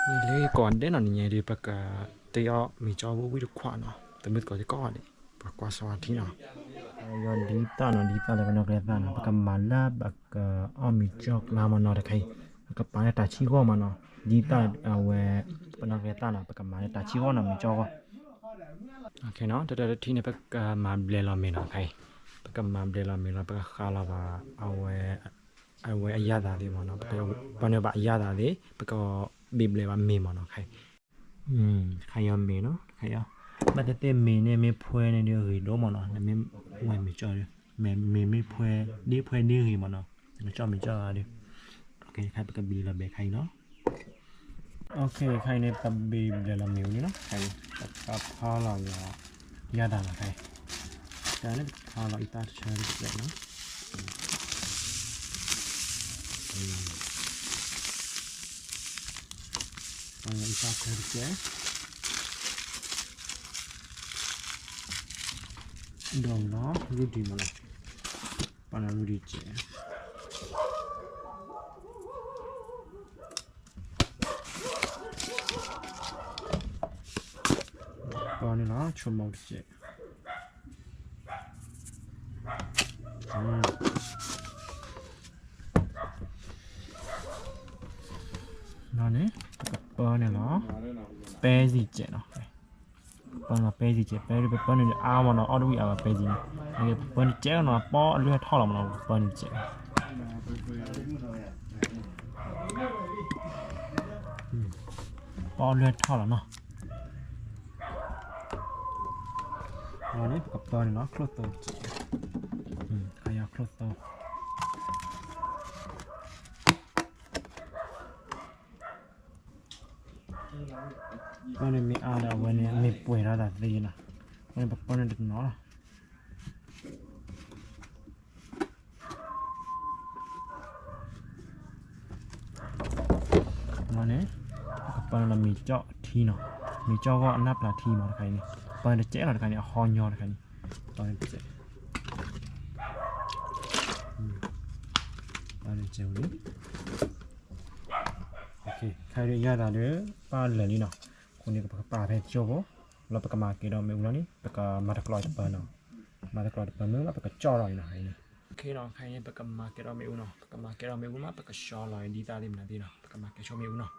นี่เลยก่อนได้หน่อยนี่ดีปะกะเตียวมีจอวิดขวานเนาะแต่มือก่อนจะก่อนดิปะกว่าสวัสดีเนาะยอนดีตาเนาะดีตาเลยเป็นนกเรียนเนาะปะกะมาลาปะกะอ้อมีจอกลามันเนาะตะไคปะกะปาเนี่ยตาชีก็มันเนาะดีตาเอาเวเป็นนกเรียนเนาะปะกะมาเนี่ยตาชีก็เนาะมีจอกโอเคเนาะแต่ที่เนี่ยปะกะมาเบลลามีเนาะใครปะกะมาเบลลามีเนาะปะกะคาลาบาเอาเวอายาดาดิมันเนาะปะกะปะเนี่ยบะอายาดาดิปะกะบีเบลบามีมันเนาะใครใครยอมเมเนาะใครยอมบัดเต้เมเนี่ยไม่พูดในเรื่องอื่นรู้มั้งเนาะเนี่ยไม่ไม่จอดไม่พูดนี่พูดนี่อื่นมั้งเนาะไม่จอดไม่จอดดิโอเคใครเป็นกับบีละเบใครเนาะโอเคใครเนี่ยกับบีเดี๋ยวเรามิวนี่เนาะใครกับพาเรายาดาละใครแต่เนี่ยพาเราอีตาเชิญเด็กเนาะพาเราอีตาเชิญเด็กดองเนาะรูดีมั้งปานารูดีเจปานี่เนาะชุ่มมากเจนั่นเนี่ยปานี่เนาะเป้สิเจเนาะปานาเป้สิเจเป้หรือปานี่อามันเนาะออดวิอาเป้สิเนี่ยปานี่เจเนาะปอเลือดท่อละมันเนาะปานี่เจปอเลือดท่อละเนาะอันนี้กับปานี่เนาะคลอตโตเจขยะคลอตโตปานี่มีอาดาวันนี้มีป่วยระดับดีนะวันนี้ปานี่เด็กเนาะวันนี้กับปานี่มีเจาะทีเนาะมีเจาะก็นับละทีมาใครนี่ปานี่เจ๊เราใครนี่ฮอนยอใครนี่ปานี่เจ๊ปานี่เจ๊เลยโอเคใครเรียกยาดาเด้อปาเลยนี่เนาะคนนี้ก็ปาเพชรโจ้เราไปกับมาเกดอเมอุลนี่ไปกับมาตะกลอยตะเปิลเนาะมาตะกลอยตะเปิลเมื่อเราไปกับจ่อลอยนะไอ้นี่โอเคเนาะใครเนี่ยไปกับมาเกดอเมอุเนาะไปกับมาเกดอเมอุมาไปกับจ่อลอยดีตาดิมนะดีเนาะไปกับมาเกดอเมอุเนาะ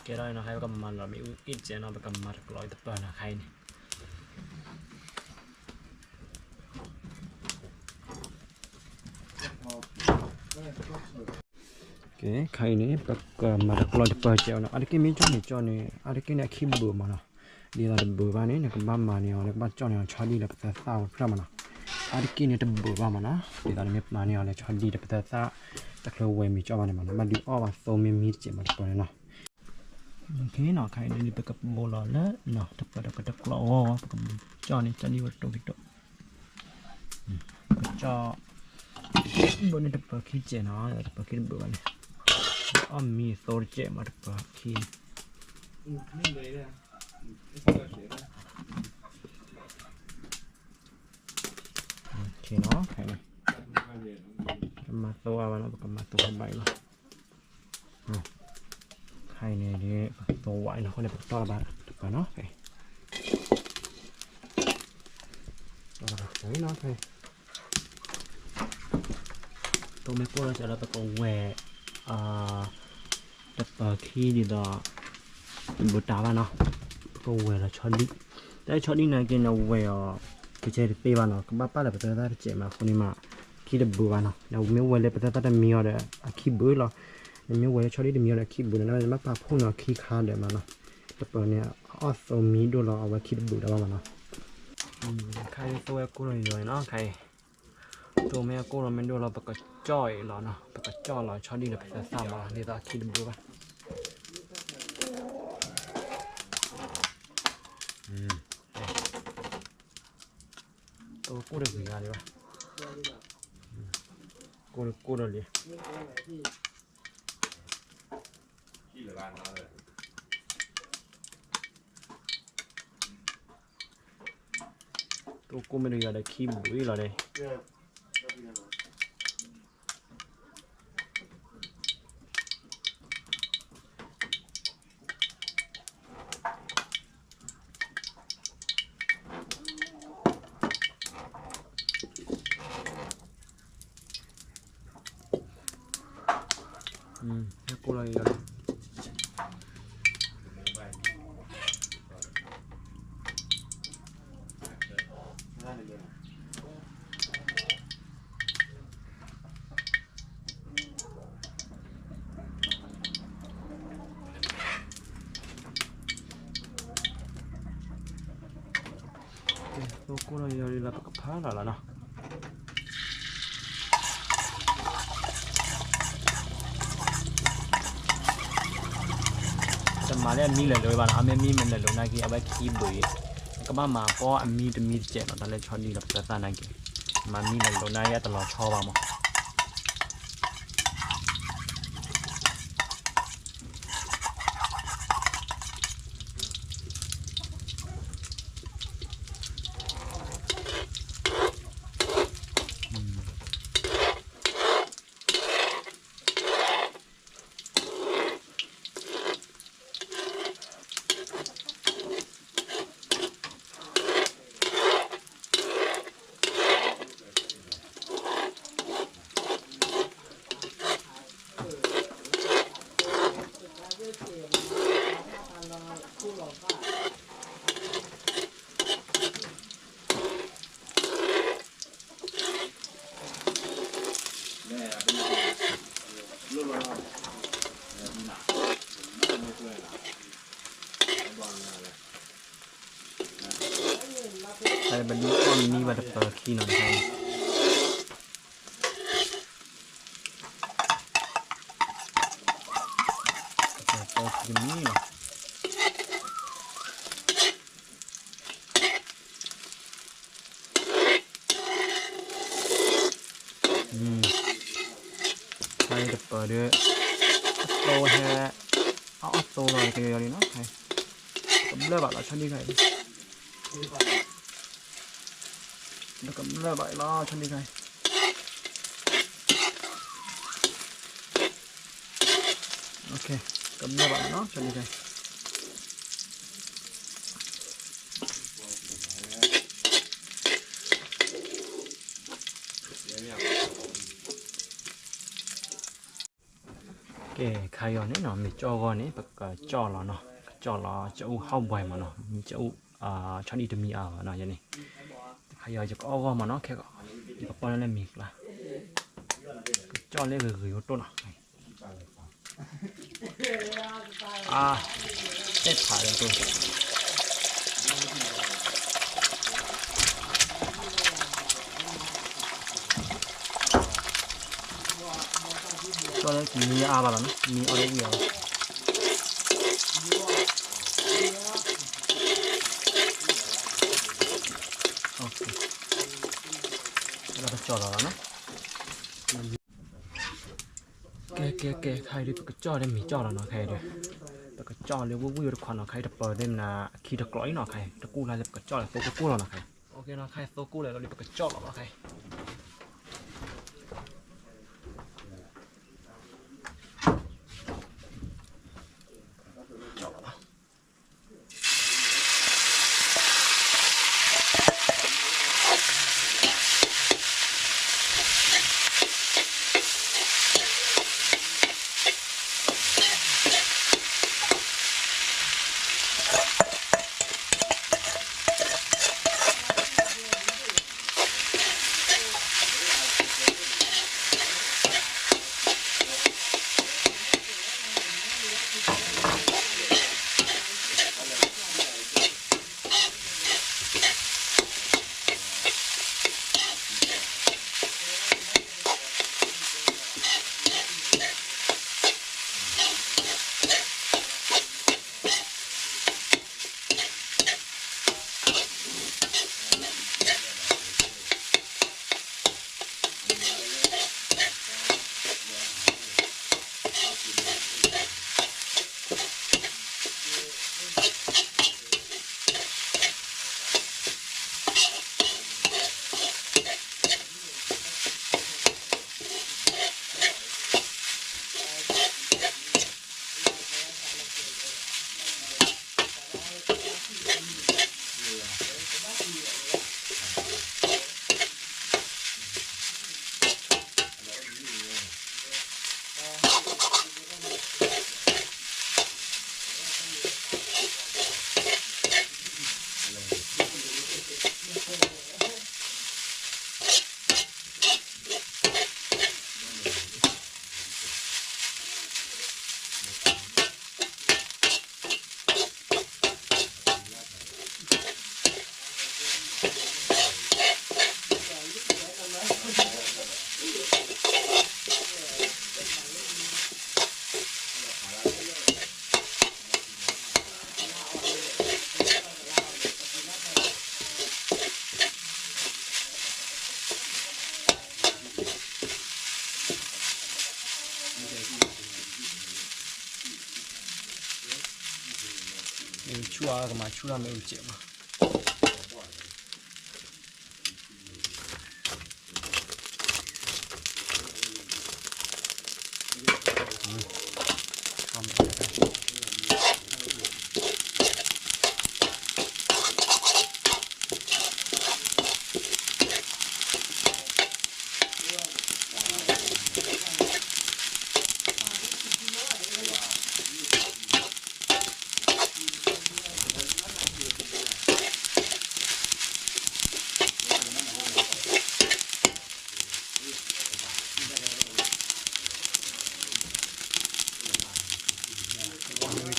cái đó nó hay cầm mặt là mình ít chứ nó cầm mặt loại tập là hay này cái khay này bậc mà đặt loại tập treo nó cái miếng cho này cái này khi bừa mà nó đi là bừa vào này cái băm mà này nó bắt cho này cho đi là bắt sao ra mà nó cái này tập bừa vào mà nó đi là miếng mà này cho đi là bắt saoตักเราเวมีจอมันมันดูอ้อว่าโซมีเจ็บมันปนเนาะโอเคเนาะใครนี่ไปกับโบลอแล้วเนาะตักตักเราอ้อไปกับจอนี่วัดตรงที่โตจอบนนี้ตักขี้เจเนาะตักขี้เบื่อเนี่ยอ้อมีโซเจมาตักขี้โอเคเนาะใครนี่มาตัวมันเอาไปมาตัวใบเนาะใครเนี่ยดิตัวไหวเนาะคนเนี่ยตัวละบาทตัวเนาะใครตัวละบาทเลยเนาะใครตัวไม่พูดเราจะเราไปกงแหวตัดขี้ดีต่อบุตรบ้านเนาะกงแหวเราช็อตดิแต่ช็อตดินะกินเอาแหวก็จะได้เปย์บ้านเนาะก็บ้าป้าเลยไปตัวได้เจ็บมาคนนี้มาขี้เดือบบัวเนาะเราไม่ไหวเลยไปแต่แต่มีอะไรขี้เบื่อเราไม่ไหวชอบที่มีอะไรขี้เบื่อนะมันปลาพุ่งเนาะขี้คาเดี๋ยวมาเนาะแต่เปิดเนี่ยอ้อโซมีดูเราเอาไว้ขี้เบื่อได้บ้างเนาะใครตัวกูเลยเนาะใครตัวแม่กูเราไม่ดูเราประกอบจ้อยเราเนาะประกอบจ้อยเราชอบที่เราไปแต่สามมาเดี๋ยวขี้เบื่อป่ะตัวกูได้กี่งานดีป่ะกูเลยตัวกูไม่ได้อยากได้ขี้บุ้ยหรอเลยกูเลยตัวกูเลยเรากับผ้าหรอเนาะมาแล้วมีเลยบ้านอาเมมีมันเลยลงนักกีเอาไปขี้บุยก็มาป้อมีจะมีเจ็บตอนแรกชอบดีเราจะตานักกีมามีเลยลงนักกีตลอดชอบบ้างมั้งใครบันทึกก็มีบัตรเปิดขี้หน่อยใครเปิดขี้นี่เนาะใครจะเปิดด้วยโตแฮเอาโตเลยเกลียวนี่เนาะใครผมเลิกแบบเราชอบดีใครแล้วก็เลิกแบบเราชอบดีใครโอเคก็เลิกแบบเนาะชอบดีใคร แกใครเนี่ยเนาะมีจอก่อนนี่ปากจอแล้วเนาะจอแล้วจะอู้เข้าบ่อยมาเนาะมีจะอู้ชอบดีจะมีเนาะอย่างนี้ใครจะก็เอามาเนาะแค่ก็ปอนนั่นมีละจอเล็กเลยตัวเนาะเจ็ดขาเลยตัวตัวเล็กมีบ้างนะมีอะไรเยอะโอเคแล้วก็จอแล้วนะแกใครดิปก็จอได้มีจอแล้วเนาะใครดิปก็จอเลยวุ้ยๆควันเนาะใครจะเปิดได้นะขี้ตะกร้อยเนาะใครตะกู้อะไรปก็จอเลยตัวกู้แล้วเนาะใครโอเคเนาะใครตัวกู้เลยเราดิปก็จอแล้วเนาะใครชัวร์ก็มาชัวร์ไม่รู้เจ็บมา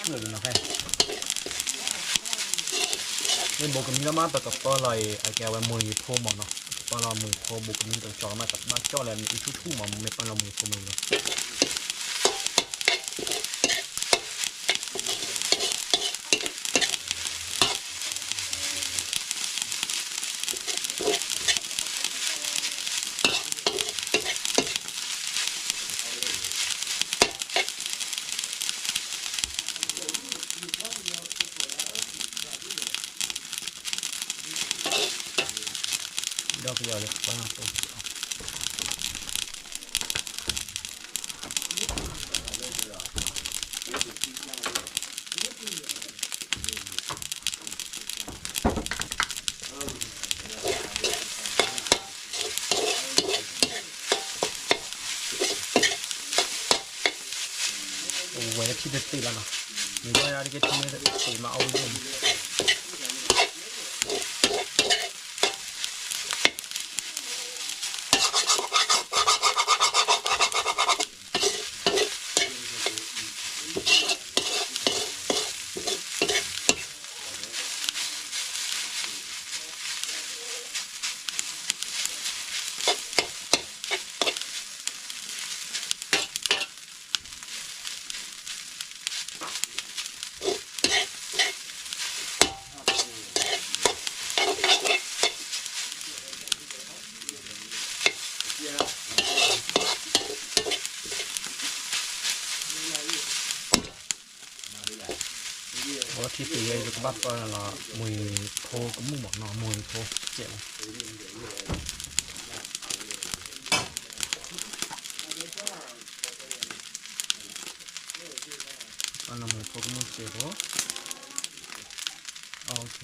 ช่วยดูนะใครเล่นโบกมีแล้วมาแต่กับก็ลอยไอแกว่ามือโพมเนาะปลามือโพโบกมีตัวจอมาแต่บ้านจ่อแล้วมีชู่ๆมาไม่ปลามือโพมือเลยดอกเดียวเลยบ้านตัว ဝယ်ဖြစ်တဲ့တေးလာနော်ဒီတော့ရတဲ့ချင်းတဲ့တေးမအောင်ဘူးว่าที่ตีเลยก็บัดก็ละมวยโพก็มุ่งบอกเนาะมวยโพเจ็บอันนั้นมวยโพก็มุ่งเจ็บโอเค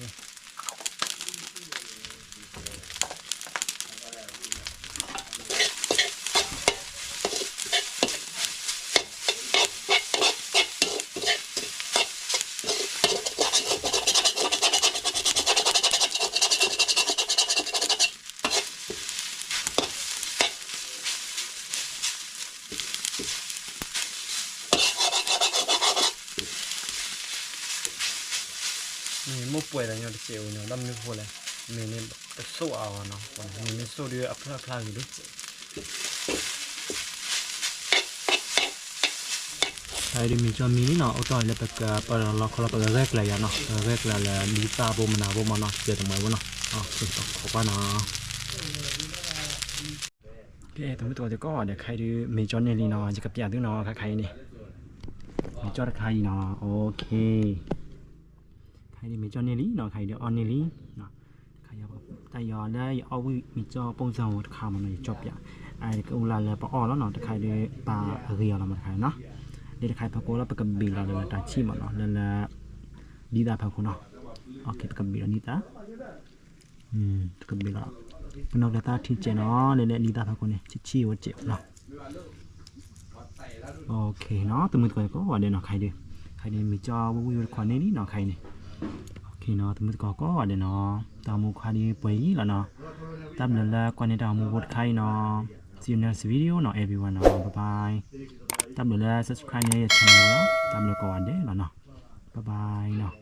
มีมุกป่วยอะไรอย่างเจียวเนาะดำนึกพอเลยมีนี่จะสู้เอาเนาะมีนี่สู้ด้วยอัพพลาอยู่ด้วยใช่ดิมีจอมีนี่เนาะเอาต่อยเลยไปกับปลาล็อกเราไปแรกเลยเนาะแรกเลยลิซ่าโบมนาโบมาเนาะเจอตรงไหนวะเนาะอ๋อคือตกขอบเนาะโอเคตรงนี้ตัวจะก็เดี๋ยวใครดูมีจอเนี่ยลีเนาะจะกับยาด้วยเนาะใครนี่มีจอใครเนาะโอเคใครดีมีจอเนลี่เนาะใครดีออนเนลี่เนาะใครยอแต่ยอได้เอาวิมีจอปงซองข่าวมันเลยจบอย่างไอ้ก็อุลาเลยปอแล้วเนาะแต่ใครดีปลาเรียวเรามาขายเนาะเดี๋ยวใครพักโกแล้วไปกับบีเราเลยตาชีมันเนาะแล้วดีตาพักโกเนาะโอเคไปกับบีเราดีตากับบีเราเป็นนกตาที่เจเนาะเลยดีตาพักโกเนี่ยชี้ว่าเจ็บเนาะโอเคเนาะตัวมือตัวก็ว่าเดี๋ยวเนาะใครดีมีจอวิวควันนี้เนาะใครนี่โอเคเนาะตัวมือก็ว่าเดี๋ยวเนาะตามมูคาดีป่วยแล้วเนาะตามนั้นแล้วควันนี้ตามมูวดใครเนาะ see you next video เนาะ everyone เนาะ bye bye ตามนั้นแล้ว subscribe ในช่องเนาะตามแล้วก็วันเด้อเนาะ bye bye เนาะ